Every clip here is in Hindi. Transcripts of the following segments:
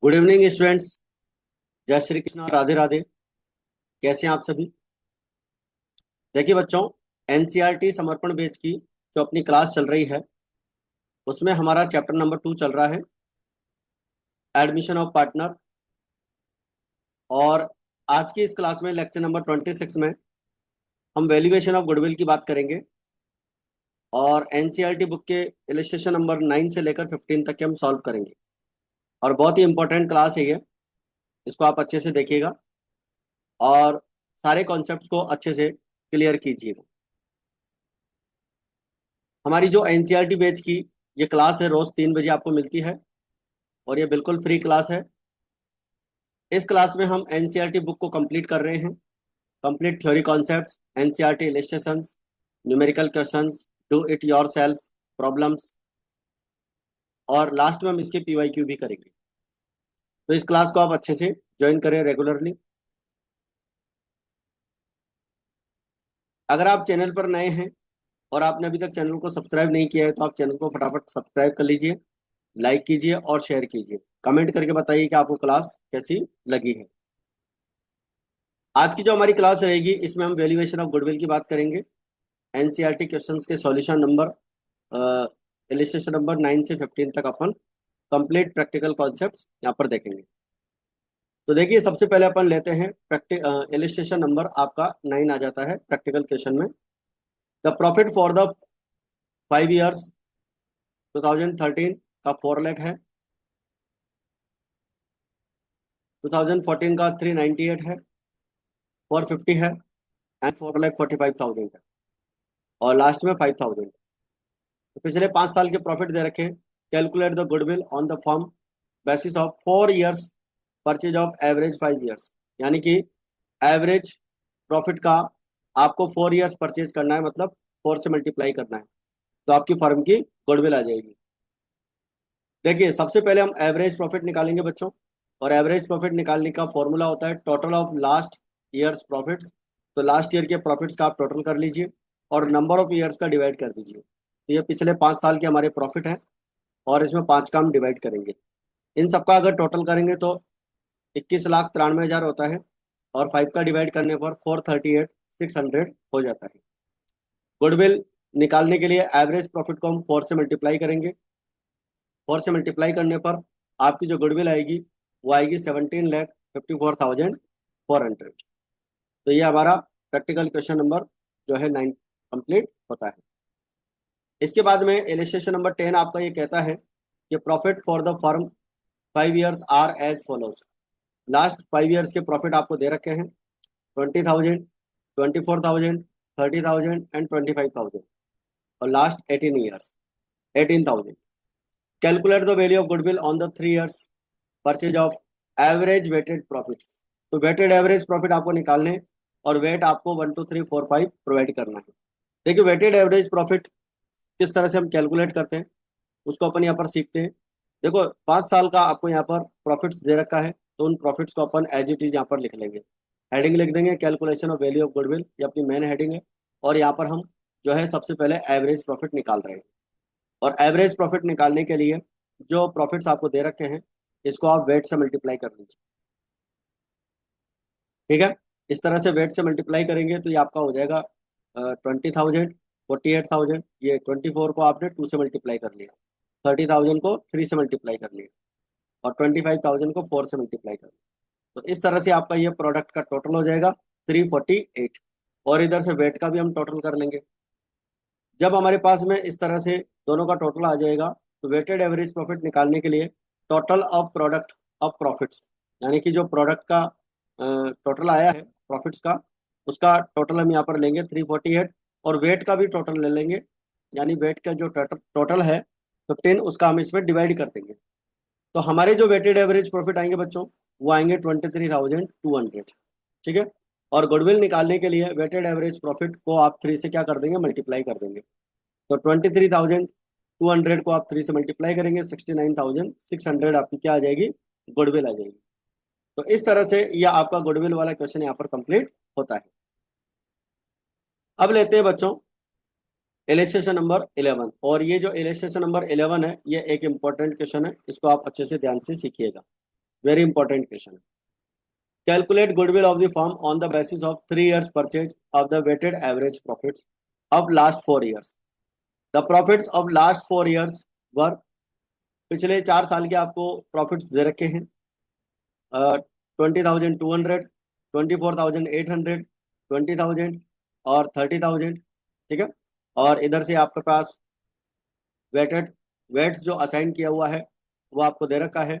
Good evening students. जय श्री कृष्ण और राधे राधे। कैसे हैं आप सभी? देखिए बच्चों, एनसीईआरटी समर्पण बैच की जो अपनी क्लास चल रही है उसमें हमारा चैप्टर नंबर 2 चल रहा है, एडमिशन ऑफ पार्टनर। और आज की इस क्लास में लेक्चर नंबर 26 में हम वैल्यूएशन ऑफ गुडविल की बात करेंगे और एनसीईआरटी बुक के इलस्ट्रेशन नंबर 9 से लेकर 15 तक के हम सॉल्व करेंगे। और बहुत ही इंपॉर्टेंट क्लास है ये, इसको आप अच्छे से देखिएगा और सारे कॉन्सेप्ट को अच्छे से क्लियर कीजिएगा। हमारी जो एनसीईआरटी बैच की ये क्लास है रोज 3 बजे आपको मिलती है और ये बिल्कुल फ्री क्लास है। इस क्लास में हम एनसीईआरटी बुक को कंप्लीट कर रहे हैं, complete theory concepts, NCERT illustrations, numerical questions, do it yourself problems और लास्ट में हम इसके पीवाईक्यू भी करेंगे। तो इस क्लास को आप अच्छे से ज्वाइन करें रेगुलरली। अगर आप चैनल पर नए हैं और आपने अभी तक चैनल को सब्सक्राइब नहीं किया है तो आप चैनल को फटाफट सब्सक्राइब कर लीजिए, लाइक कीजिए और शेयर कीजिए। कमेंट करके बताइए कि आपको क्लास कैसी लगी है। आज की जो हमारी क्लास रहेगी इसमें हम वैल्यूएशन ऑफ गुडविल की बात करेंगे। एनसीईआरटी क्वेश्चंस के सॉल्यूशन नंबर इलस्ट्रेशन नंबर 9 से 15 तक अपन कंप्लीट प्रैक्टिकल कॉन्सेप्ट्स यहाँ पर देखेंगे। तो देखिए, सबसे पहले अपन लेते हैं इलस्ट्रेशन नंबर आपका 9 आ जाता है प्रैक्टिकल क्वेश्चन में। The profit for the 5 years 2013 का 4 लाख है, 2014 का 398 है, 450 है एंड 4,45,000 है और लास्ट में 5,000। तो पिछले 5 साल के प्रॉफिट दे रखे हैं। Calculate the goodwill on the firm basis of 4 years purchase of average 5 years, यानी कि एवरेज प्रॉफिट का आपको 4 ईयर्स परचेज करना है, मतलब 4 से मल्टीप्लाई करना है तो आपकी फर्म की गुडविल आ जाएगी। देखिए, सबसे पहले हम एवरेज प्रॉफिट निकालेंगे बच्चों, और एवरेज प्रॉफिट निकालने का फॉर्मूला होता है total of last years profits. तो लास्ट ईयर के प्रॉफिट्स का आप टोटल कर लीजिए और नंबर ऑफ ईयर्स का डिवाइड कर दीजिए। तो ये पिछले 5 साल के हमारे प्रॉफिट हैं और इसमें 5 का हम डिवाइड करेंगे। इन सबका अगर टोटल करेंगे तो 21,93,000 होता है और 5 का डिवाइड करने पर 438,600 हो जाता है। गुडविल निकालने के लिए एवरेज प्रॉफिट को हम 4 से मल्टीप्लाई करेंगे। 4 से मल्टीप्लाई करने पर आपकी जो गुडविल आएगी वो आएगी 17,54,400। तो ये हमारा प्रैक्टिकल क्वेश्चन नंबर जो है 9 कंप्लीट होता है। इसके बाद में इलस्ट्रेशन नंबर 10 आपका ये कहता है कि profit for the firm 5 years are as follows. Last 5 years के प्रॉफिट आपको दे रखे हैं 20,000, 24,000, 30,000 एंड 25,000 और last 18 years 18,000। Calculate the value of goodwill on the 3 years purchase of average weighted profits. तो वेटेड एवरेज प्रॉफिट आपको निकालने और वेट आपको 1 2 3 4 5 प्रोवाइड करना है। देखिए, वेटेड एवरेज प्रॉफिट किस तरह से हम कैलकुलेट करते हैं उसको अपन यहाँ पर सीखते हैं। देखो, 5 साल का आपको यहाँ पर प्रॉफिट्स दे रखा है तो उन प्रॉफिट्स को अपन एज इट इज यहाँ पर लिख लेंगे। हेडिंग लिख देंगे calculation of value of goodwill, ये अपनी मेन हेडिंग है। और यहाँ पर हम जो है सबसे पहले एवरेज प्रॉफिट निकाल रहे हैं और एवरेज प्रॉफिट निकालने के लिए जो प्रॉफिट्स आपको दे रखे हैं इसको आप वेट से मल्टीप्लाई कर लीजिए। ठीक है, इस तरह से वेट से मल्टीप्लाई करेंगे तो ये आपका हो जाएगा 20,000, 48,000। ये 24 को आपने 2 से मल्टीप्लाई कर लिया, 30,000 को 3 से मल्टीप्लाई कर लिया और 25,000 को 4 से मल्टीप्लाई कर लिया। तो इस तरह से आपका ये प्रोडक्ट का टोटल हो जाएगा 348। और इधर से वेट का भी हम टोटल कर लेंगे। जब हमारे पास में इस तरह से दोनों का टोटल आ जाएगा तो वेटेड एवरेज प्रॉफिट निकालने के लिए total of product of profits, यानी कि जो प्रोडक्ट का टोटल आया है प्रॉफिट्स का, उसका टोटल हम यहाँ पर लेंगे 348 और वेट का भी टोटल ले लेंगे, यानी वेट का जो टोटल है 15 उसका हम इसमें डिवाइड कर देंगे। तो हमारे जो वेटेड एवरेज प्रॉफिट आएंगे बच्चों वो आएंगे 23,200। ठीक है, और गुडविल निकालने के लिए वेटेड एवरेज प्रॉफिट को आप 3 से क्या कर देंगे, मल्टीप्लाई कर देंगे। तो 23,200 को आप 3 से मल्टीप्लाई करेंगे, 69,600 आपकी क्या आ जाएगी, गुडविल आ जाएगी। तो इस तरह से यह आपका गुडविल वाला क्वेश्चन यहाँ पर कंप्लीट होता है। अब लेते हैं बच्चों इलस्ट्रेशन नंबर 11। और ये जो इलस्ट्रेशन नंबर 11 है ये एक इंपॉर्टेंट क्वेश्चन है, इसको आप अच्छे से ध्यान से सीखिएगा। वेरी इंपॉर्टेंट क्वेश्चन है। Calculate goodwill of the firm on the basis of 3 years purchase of the weighted average profits of last 4 years। The profits of last 4 years were, पिछले 4 साल के आपको प्रॉफिट्स दे रखे हैं 20,200, 24,800, 20,000 और 30,000। ठीक है, और इधर से आपके पास वेटेड वेट्स जो असाइन किया हुआ है वो आपको दे रखा है।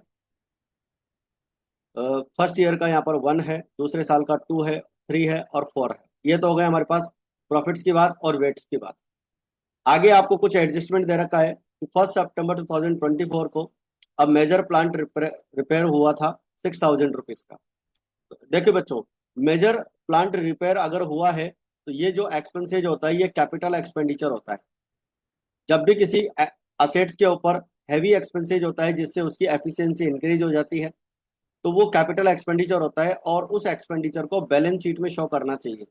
फर्स्ट ईयर का यहाँ पर 1 है, दूसरे साल का 2 है, 3 है और 4 है। ये तो हो गए हमारे पास प्रॉफिट्स की बात और वेट्स की बात। आगे आपको कुछ एडजस्टमेंट दे रखा है कि 1 सितंबर 2024 को अब मेजर प्लांट रिपेयर हुआ था 6,000 रुपीज का। देखिए बच्चों, मेजर प्लांट रिपेयर अगर हुआ है तो ये जो एक्सपेंसेज होता है ये कैपिटल एक्सपेंडिचर होता है। जब भी किसी असेट्स के ऊपर हैवी एक्सपेंसेज होता है जिससे उसकी एफिशिएंसी इंक्रीज हो जाती है तो वो कैपिटल एक्सपेंडिचर होता है और उस एक्सपेंडिचर को बैलेंस शीट में शो करना चाहिए।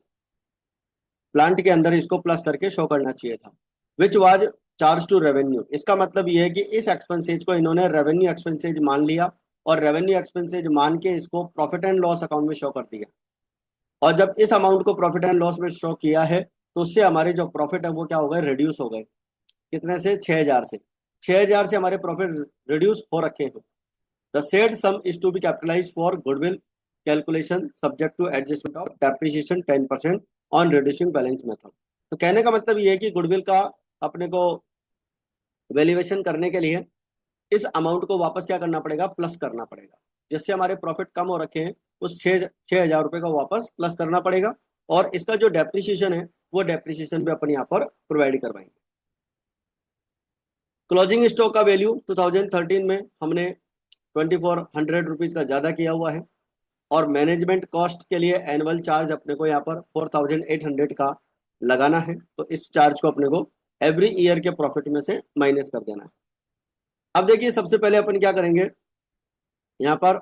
प्लांट के अंदर इसको प्लस करके शो करना चाहिए था, which was charge to revenue. इसका मतलब ये है कि इस एक्सपेंसेज को इन्होंने रेवेन्यू एक्सपेंसेज मान लिया और रेवेन्यू एक्सपेंसेज मान के इसको प्रॉफिट एंड लॉस अकाउंट में शो कर दिया। और जब इस अमाउंट को प्रॉफिट एंड लॉस में शो किया है तो उससे हमारे जो प्रॉफिट है वो क्या हो गए, रिड्यूस हो गए। कितने से, 6,000 से। 6,000 से हमारे प्रॉफिट रिड्यूस हो रखे हैं। The said sum is to be capitalise for goodwill calculation subject to adjustment of depreciation 10% on reducing balance method. तो कहने का मतलब ये है कि गुडविल का अपने को वैल्यूएशन करने के लिए इस अमाउंट को वापस क्या करना पड़ेगा, प्लस करना पड़ेगा। जिससे हमारे प्रॉफिट कम हो रखे हैं उस 6,000 रुपये का वापस प्लस करना पड़ेगा। और इसका जो डेप्रिसिएशन है वो डेप्रिसिएशन भी अपन यहाँ पर प्रोवाइड करवाएंगे। क्लोजिंग स्टॉक का वैल्यू 2013 में हमने 2,400 रुपीज का ज़्यादा किया हुआ है और मैनेजमेंट कॉस्ट के लिए एनुअल चार्ज अपने को यहाँ पर 4,800 का लगाना है। तो इस चार्ज को अपने को एवरी ईयर के प्रॉफिट में से माइनस कर देना है। अब देखिए सबसे पहले अपन क्या करेंगे, यहाँ पर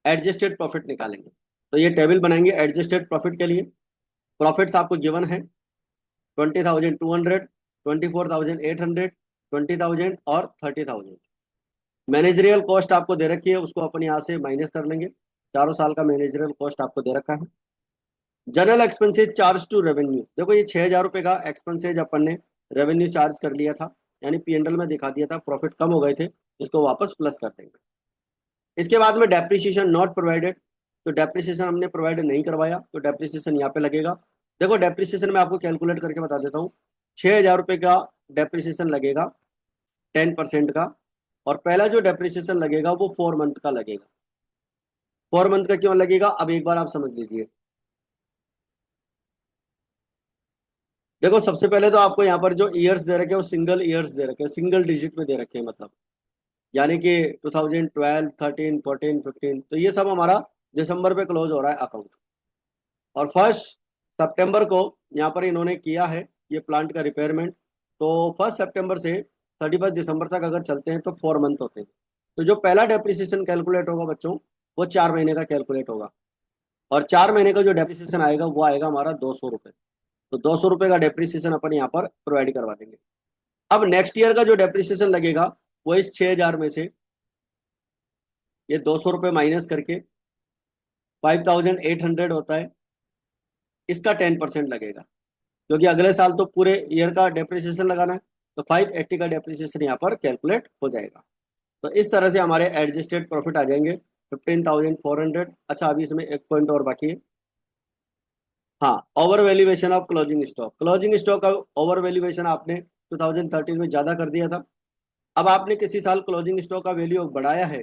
एडजस्टेड प्रॉफिट निकालेंगे। तो ये टेबल बनाएंगे एडजस्टेड प्रॉफिट के लिए। प्रॉफिट्स आपको गिवन है 20,200, 24,800, 20,000 और 30,000। मैनेजरियल कॉस्ट आपको दे रखी है, उसको अपन यहाँ से माइनस कर लेंगे। 4 साल का मैनेजरियल कॉस्ट आपको दे रखा है। General expenses charge to revenue, देखो ये 6,000 रुपये का एक्सपेंसेज अपन ने रेवेन्यू चार्ज कर लिया था, यानी पीएनएल में दिखा दिया था, प्रॉफिट कम हो गए थे, इसको वापस प्लस कर देंगे। इसके बाद में डेप्रिसिएशन नॉट प्रोवाइडेड, तो डेप्रिसिएशन हमने प्रोवाइड नहीं करवाया तो डेप्रिसिएशन यहाँ पे लगेगा। देखो डेप्रिसिएशन में आपको कैलकुलेट करके बता देता हूँ। 6,000 रुपये का डेप्रिसिएशन लगेगा 10% का, और पहला जो डेप्रिसिएशन लगेगा वो 4 मंथ का लगेगा। 4 मंथ का क्यों लगेगा, अब एक बार आप समझ लीजिए। देखो सबसे पहले तो आपको यहाँ पर जो ईयर्स दे रखे हैं वो सिंगल ईयर्स दे रखे हैं, सिंगल डिजिट में दे रखे हैं, मतलब यानी कि 2012, 13, 14, 15, तो ये सब हमारा दिसंबर पे क्लोज हो रहा है अकाउंट। और 1 सितंबर को यहाँ पर इन्होंने किया है ये प्लांट का रिपेयरमेंट, तो 1 सितंबर से 31 दिसंबर तक अगर चलते हैं तो 4 मंथ होते हैं। तो जो पहला डेप्रिसिएशन कैलकुलेट होगा बच्चों वो 4 महीने का कैलकुलेट होगा, और 4 महीने का जो डेप्रिसिएशन आएगा वो आएगा हमारा 200 रुपये। तो 200 रुपये का डेप्रिसिएशन अपन यहाँ पर प्रोवाइड करवा देंगे। अब नेक्स्ट ईयर का जो डेप्रिसिएशन लगेगा वो इस 6,000 में से ये 200 रुपये माइनस करके 5,800 होता है, इसका 10% लगेगा, क्योंकि अगले साल तो पूरे ईयर का डेप्रिसिएशन लगाना है। तो 580 का डेप्रिसिएशन यहाँ पर कैलकुलेट हो जाएगा। तो इस तरह से हमारे एडजस्टेड प्रॉफिट आ जाएंगे 15,400। अच्छा अभी इसमें एक पॉइंट और बाकी है, हाँ, over valuation of closing stock. Closing stock का ओवर वैल्यूएशन आपने 2013 में ज़्यादा कर दिया था। अब आपने किसी साल क्लोजिंग स्टॉक का वैल्यू बढ़ाया है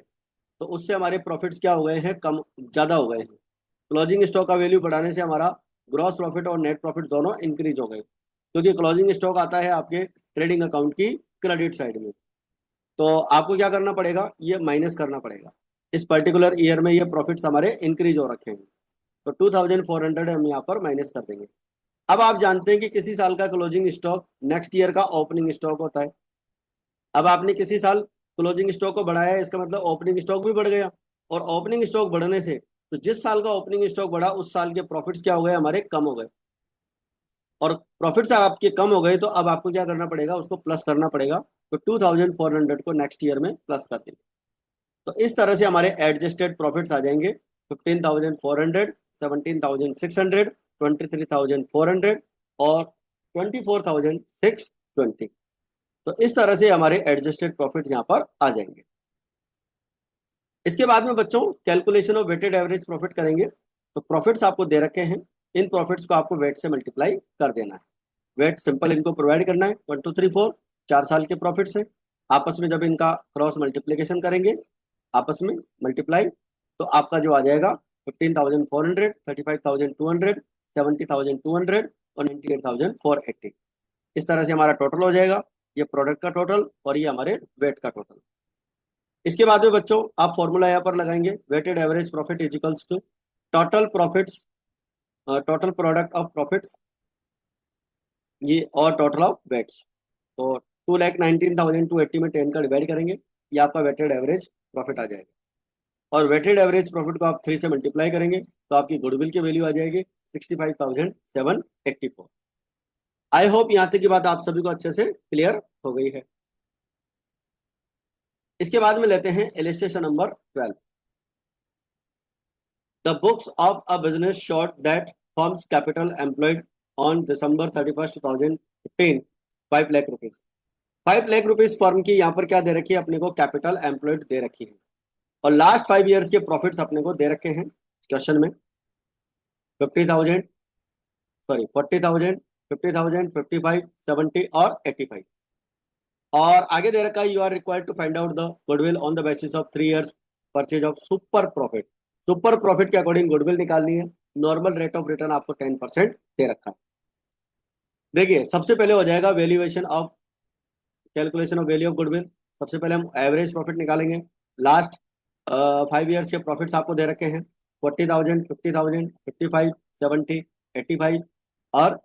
तो उससे हमारे प्रॉफिट्स क्या हो गए हैं, कम ज़्यादा हो गए हैं। क्लोजिंग स्टॉक का वैल्यू बढ़ाने से हमारा ग्रॉस प्रॉफिट और नेट प्रॉफिट दोनों इंक्रीज हो गए, क्योंकि क्लोजिंग स्टॉक आता है आपके ट्रेडिंग अकाउंट की क्रेडिट साइड में। तो आपको क्या करना पड़ेगा, ये माइनस करना पड़ेगा। इस पर्टिकुलर ईयर में ये प्रॉफिट्स हमारे इंक्रीज हो रखे हैं, तो 2,400 हम यहाँ पर माइनस कर देंगे। अब आप जानते हैं कि किसी साल का क्लोजिंग स्टॉक नेक्स्ट ईयर का ओपनिंग स्टॉक होता है। अब आपने किसी साल क्लोजिंग स्टॉक को बढ़ाया है, इसका मतलब ओपनिंग स्टॉक भी बढ़ गया, और ओपनिंग स्टॉक बढ़ने से तो जिस साल का ओपनिंग स्टॉक बढ़ा उस साल के प्रॉफिट्स क्या हो गए, हमारे कम हो गए। और प्रॉफिट्स आपके कम हो गए तो अब आपको क्या करना पड़ेगा, उसको प्लस करना पड़ेगा। तो 2,400 को नेक्स्ट ईयर में प्लस कर देंगे। तो इस तरह से हमारे एडजस्टेड प्रॉफिट्स आ जाएंगे 15,400, 17,600, 23,400 और 24,620। तो इस तरह से हमारे एडजस्टेड प्रॉफिट यहाँ पर आ जाएंगे। इसके बाद में बच्चों calculation of weighted average profit करेंगे। तो प्रॉफिट्स आपको दे रखे हैं, इन प्रॉफिट्स को आपको वेट से मल्टीप्लाई कर देना है। वेट सिंपल इनको प्रोवाइड करना है, 1 2 3 4 4 साल के प्रॉफिट्स है। आपस में जब इनका क्रॉस मल्टीप्लीकेशन करेंगे, आपस में मल्टीप्लाई, तो आपका जो आ जाएगा 15,400, 35,200, 70,200 और 98,480। इस तरह से हमारा टोटल हो जाएगा, ये प्रोडक्ट का टोटल और ये हमारे वेट का टोटल। इसके बाद में बच्चों आप फॉर्मूला यहाँ पर लगाएंगे, weighted average profit is equals to total profits, total product of profits ये और टोटल ऑफ वेट्स। तो 2,19,280 में 10 का डिवाइड करेंगे, ये आपका वेटेड एवरेज प्रॉफिट आ जाएगा। और वेटेड एवरेज प्रॉफिट को आप 3 से मल्टीप्लाई करेंगे तो आपकी गुडविल की वैल्यू आ जाएगी 65,784। आई होप यहाँ तक की बात आप सभी को अच्छे से क्लियर हो गई है। इसके बाद में लेते हैं illustration number 12। The books of a business showed that firms capital employed on December 31, 2015 5 lakh rupees. 5 lakh rupees firm की यहाँ पर क्या दे रखी है अपने को, कैपिटल एम्प्लॉयड दे रखी है। और लास्ट 5 ईयर्स के प्रॉफिट्स अपने को दे रखे हैं क्वेश्चन में 50,000, सॉरी 40,000, 50,000, 55, 70 और 85। और आगे दे रखा है you are required to find out the goodwill on the basis of 3 years purchase of super profit. Super profit के अकॉर्डिंग गुडविल निकालनी है। नॉर्मल रेट ऑफ रिटर्न आपको 10% दे रखा है। देखिए सबसे पहले हो जाएगा valuation of, calculation of value of goodwill. सबसे पहले हम एवरेज प्रॉफिट निकालेंगे। लास्ट 5 ईयर्स के प्रॉफिट्स आपको दे रखे हैं 40,000, 50,000, 55, 70, 85 और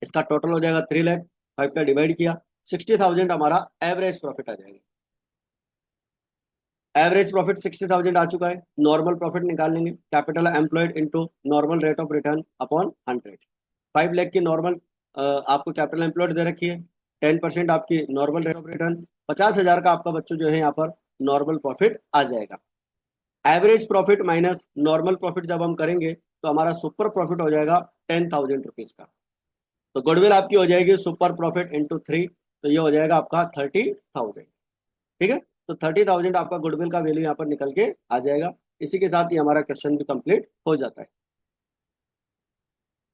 इसका टोटल हो जाएगा 3 लाख। 5 का डिवाइड किया 60,000 हमारा एवरेज प्रॉफिट आ जाएगा। एवरेज प्रॉफिट 60,000 आ चुका है। नॉर्मल प्रॉफिट निकाल लेंगे, capital employed into normal rate of return upon 100। 5 lakh की नॉर्मल आपको कैपिटल एम्प्लॉयड दे रखी है, 10% आपकी नॉर्मल रेट ऑफ रिटर्न, 50,000 का आपका बच्चों जो है यहाँ पर नॉर्मल प्रॉफिट आ जाएगा। Average profit minus normal profit जब हम करेंगे तो हमारा सुपर प्रॉफिट हो जाएगा 10,000 रुपीज का। तो गुडविल आपकी हो जाएगी सुपर प्रॉफिट इंटू 3, तो ये हो जाएगा आपका 30,000। ठीक है, तो 30,000 आपका गुडविल का वैल्यू यहाँ पर निकल के आ जाएगा। इसी के साथ ही हमारा क्वेश्चन भी कंप्लीट हो जाता है।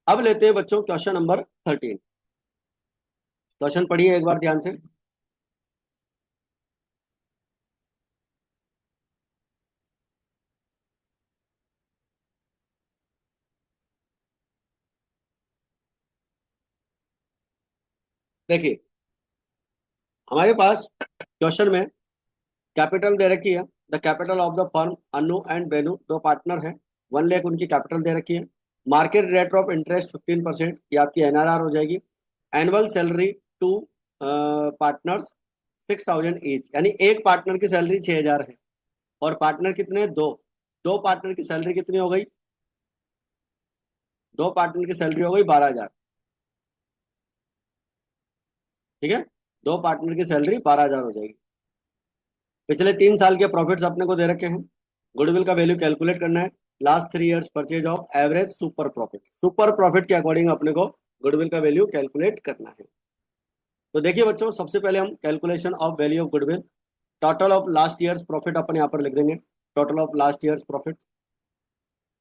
अब लेते हैं बच्चों क्वेश्चन नंबर 13। क्वेश्चन पढ़िए एक बार ध्यान से। देखिए हमारे पास क्वेश्चन में कैपिटल दे रखी है, the capital of the firm Anu and Benu दो पार्टनर हैं, 1 लाख उनकी कैपिटल दे रखी है। मार्केट रेट ऑफ इंटरेस्ट 15%, ये आपकी एनआरआर हो जाएगी। Annual salary to partners 6,000 each, यानी एक पार्टनर की सैलरी 6,000 है। और पार्टनर कितने, दो, दो पार्टनर की सैलरी कितनी हो गई, दो पार्टनर की सैलरी हो गई 12,000। ठीक है, दो पार्टनर की सैलरी 12,000 हो जाएगी। पिछले 3 साल के प्रॉफिट्स अपने को दे रखे हैं। गुडविल का वैल्यू कैलकुलेट करना है। Last 3 years purchase of average super profit, super profit के अकॉर्डिंग अपने को गुडविल का वैल्यू कैलकुलेट करना है। तो देखिए बच्चों सबसे पहले हम calculation of value of goodwill, total of last years profit अपन यहाँ पर लिख देंगे। Total of last years profit,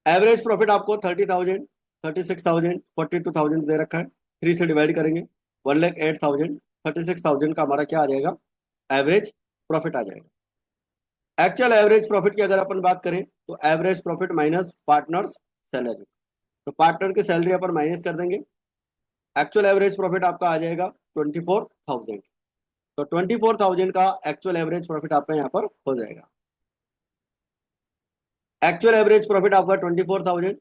average profit आपको 30,000, 36,000, 42,000 दे रखा है। 3 से डिवाइड करेंगे 1,08,000, 36,000 का हमारा क्या आ जाएगा, एवरेज प्रॉफिट आ जाएगा। एक्चुअल एवरेज प्रॉफिट की अगर अपन बात करें तो average profit minus partners salary, तो पार्टनर की सैलरी अपन माइनस कर देंगे। एक्चुअल एवरेज प्रॉफिट आपका आ जाएगा 24,000। तो 24,000 का एक्चुअल एवरेज प्रॉफिट आपका यहाँ पर हो जाएगा। एक्चुअल एवरेज प्रॉफिट आपका 24,000।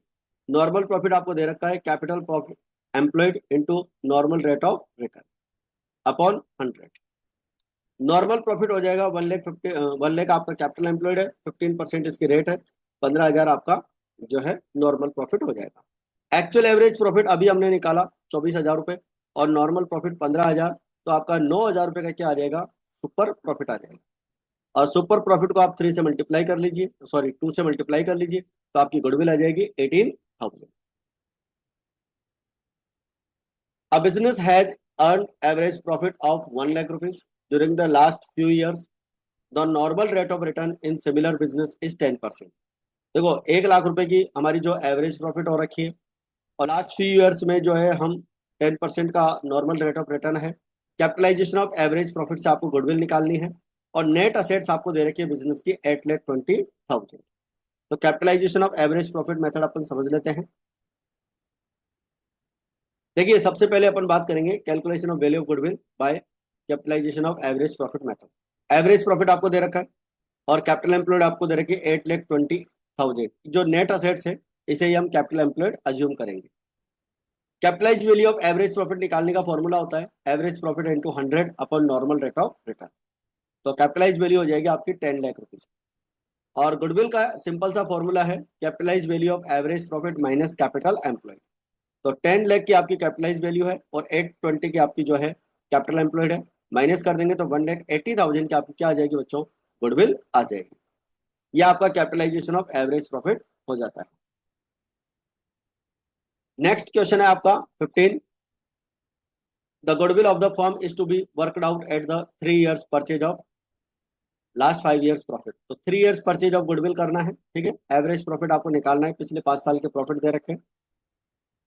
नॉर्मल प्रॉफिट आपको दे रखा है capital profit employed into normal rate of return upon 100। Normal profit हो जाएगा 1 लाख आपका कैपिटल एम्प्लॉयड है, 15% इसकी रेट है, 15,000 आपका जो है नॉर्मल प्रॉफिट हो जाएगा। एक्चुअल एवरेज प्रॉफिट अभी हमने निकाला 24,000 रुपये और नॉर्मल प्रॉफिट 15,000, तो आपका 9,000 रुपये का क्या आ जाएगा, सुपर प्रॉफिट आ जाएगा। और सुपर प्रॉफिट को आप 3 से मल्टीप्लाई कर लीजिए, सॉरी 2 से मल्टीप्लाई कर लीजिए, तो आपकी गुडविल आ जाएगी 18,000। A business has earned average profit of 1 lakh rupees during the last few years. The normal rate of return in similar business is 10%। देखो 1 लाख रुपए की हमारी जो एवरेज प्रॉफिट हो रखी है और लास्ट फ्यू ईयर्स में जो है हम 10% का नॉर्मल रेट ऑफ रिटर्न है। कैपिटलाइजेशन ऑफ एवरेज प्रॉफिट से आपको गुडविल निकालनी है और नेट असेट्स आपको दे रखी है बिजनेस की 8,20,000। तो capitalisation of average profit method अपन समझ लेते हैं। देखिए सबसे पहले अपन बात करेंगे calculation of value of goodwill by capitalisation of average profit method. Average profit आपको दे रखा है और कैपिटल एम्प्लॉयड आपको दे रखी है 8,20,000। जो नेट असेट्स है इसे ही हम कैपिटल एम्प्लॉयड अज्यूम करेंगे। Capitalise value of average profit निकालने का फॉर्मूला होता है average profit into 100 upon normal rate of return. तो कैपिटलाइज वैल्यू हो जाएगी आपकी 10 लाख रुपीज। और गुडविल का सिंपल सा फॉर्मूला है capitalise value of average profit minus capital employed. तो 10 लाख की आपकी कैपिटलाइज वैल्यू है और 820 की आपकी जो है कैपिटल एम्प्लॉयड है, माइनस कर देंगे तो 1,80,000 की आपकी क्या आ जाएगी बच्चों, गुडविल आ जाएगी। यह आपका कैपिटलाइजेशन ऑफ एवरेज प्रॉफिट हो जाता है। नेक्स्ट क्वेश्चन है आपका 15। The goodwill of the firm is to be worked out at the 3 years purchase of last 5 years profit. तो 3 years परचेज ऑफ गुडविल करना है, ठीक है। एवरेज प्रॉफिट आपको निकालना है, पिछले 5 साल के प्रॉफिट दे रखे हैं।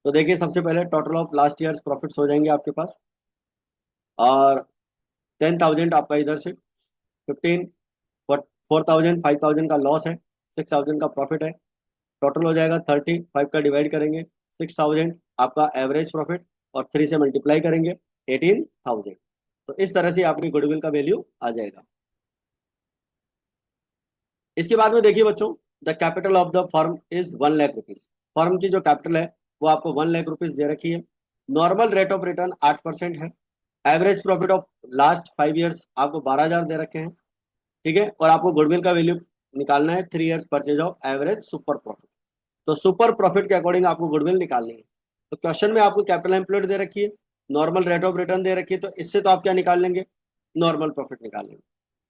तो देखिए सबसे पहले total of last years profits हो जाएंगे आपके पास और 10,000 आपका इधर से 15, 4,000, 5,000 का लॉस है, 6,000 का प्रॉफिट है। टोटल हो जाएगा 30, 5 का डिवाइड करेंगे 6,000 आपका एवरेज प्रॉफिट और 3 से मल्टीप्लाई करेंगे 18,000। तो इस तरह से आपकी गुडविल का वैल्यू आ जाएगा। इसके बाद में देखिए बच्चों the capital of the firm is 1 lakh rupees. Firm की जो कैपिटल है वो आपको 1 लाख रुपीज दे रखी है। नॉर्मल रेट ऑफ रिटर्न 8% है। Average profit of last 5 years आपको 12,000 दे रखे हैं, ठीक है। और आपको गुडविल का वैल्यू निकालना है 3 years purchase of average super profit. तो सुपर प्रॉफिट के अकॉर्डिंग आपको गुडविल निकालनी है। तो क्वेश्चन में आपको कैपिटल एम्प्लॉयड दे रखी है, नॉर्मल रेट ऑफ रिटर्न दे रखी है, तो इससे तो आप क्या निकाल लेंगे, नॉर्मल प्रॉफिट निकाल लेंगे।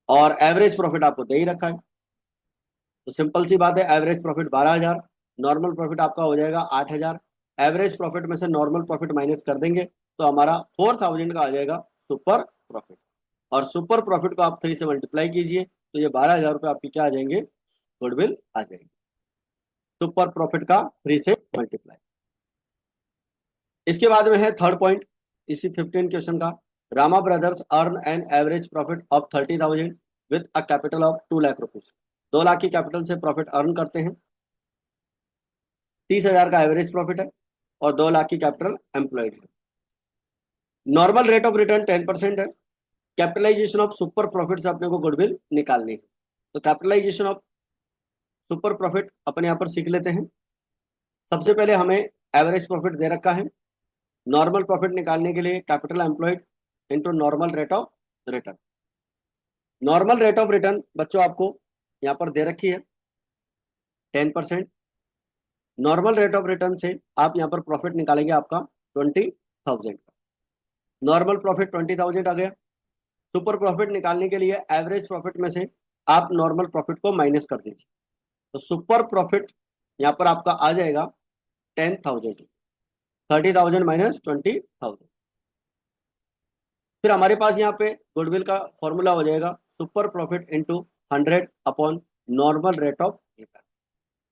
और एवरेज प्रॉफिट आपको दे ही रखा है, तो सिंपल सी बात है एवरेज प्रॉफिट 12,000, नॉर्मल प्रॉफिट आपका हो जाएगा 8,000। एवरेज प्रॉफिट में से नॉर्मल प्रॉफिट माइनस कर देंगे तो हमारा 4,000 का आ जाएगा सुपर प्रॉफिट। और सुपर प्रॉफिट को आप 3 से मल्टीप्लाई कीजिए तो ये 12,000 रुपये आपकी क्या आ जाएंगे, गुडविल आ जाएगी। सुपर प्रॉफिट का 3 से मल्टीप्लाई। इसके बाद में है थर्ड पॉइंट इसी 15 क्वेश्चन का। Rama brothers earn an average profit of 30,000 with a capital of 2 lakh rupees. 2 lakh की कैपिटल से प्रॉफिट अर्न करते हैं, 30,000 का एवरेज प्रॉफिट है और 2 लाख की कैपिटल एम्प्लॉयड है। नॉर्मल रेट ऑफ रिटर्न 10% है। कैपिटलाइजेशन ऑफ सुपर प्रॉफिट से अपने को गुडविल निकालनी है। तो कैपिटलाइजेशन ऑफ सुपर प्रॉफिट अपने यहाँ पर सीख लेते हैं। सबसे पहले हमें एवरेज प्रॉफिट दे रखा है, नॉर्मल प्रॉफिट निकालने के लिए capital employed into normal rate of return. Normal rate of return बच्चों आपको यहाँ पर दे रखी है 10%। नॉर्मल रेट ऑफ रिटर्न से आप यहाँ पर प्रॉफिट निकालेंगे आपका 20,000 का। नॉर्मल प्रॉफिट 20,000 आ गया। सुपर प्रॉफिट निकालने के लिए एवरेज प्रॉफिट में से आप नॉर्मल प्रॉफिट को माइनस कर दीजिए, तो सुपर प्रॉफिट यहाँ पर आपका आ जाएगा 10,000। 30,000 माइनस 20,000। फिर हमारे पास यहाँ पे गुडविल का फॉर्मूला हो जाएगा super profit into 100 upon normal rate of return.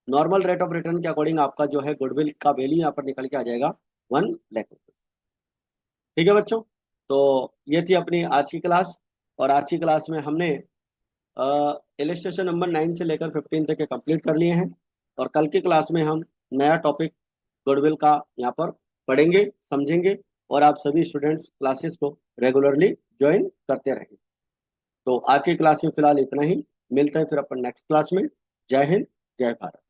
Normal rate of return के अकॉर्डिंग आपका जो है गुडविल का वैल्यू यहाँ पर निकल के आ जाएगा 1 लाख रुपये। ठीक है बच्चों, तो ये थी अपनी आज की क्लास। और आज की क्लास में हमने इलस्ट्रेशन नंबर 9 से लेकर 15 तक के कंप्लीट कर लिए हैं और कल की क्लास में हम नया टॉपिक गुडविल का यहाँ पर पढ़ेंगे, समझेंगे और आप सभी स्टूडेंट्स क्लासेस को रेगुलरली ज्वाइन करते रहें। तो आज की क्लास में फिलहाल इतना ही, मिलते हैं फिर अपन नेक्स्ट क्लास में। जय हिंद, जय भारत।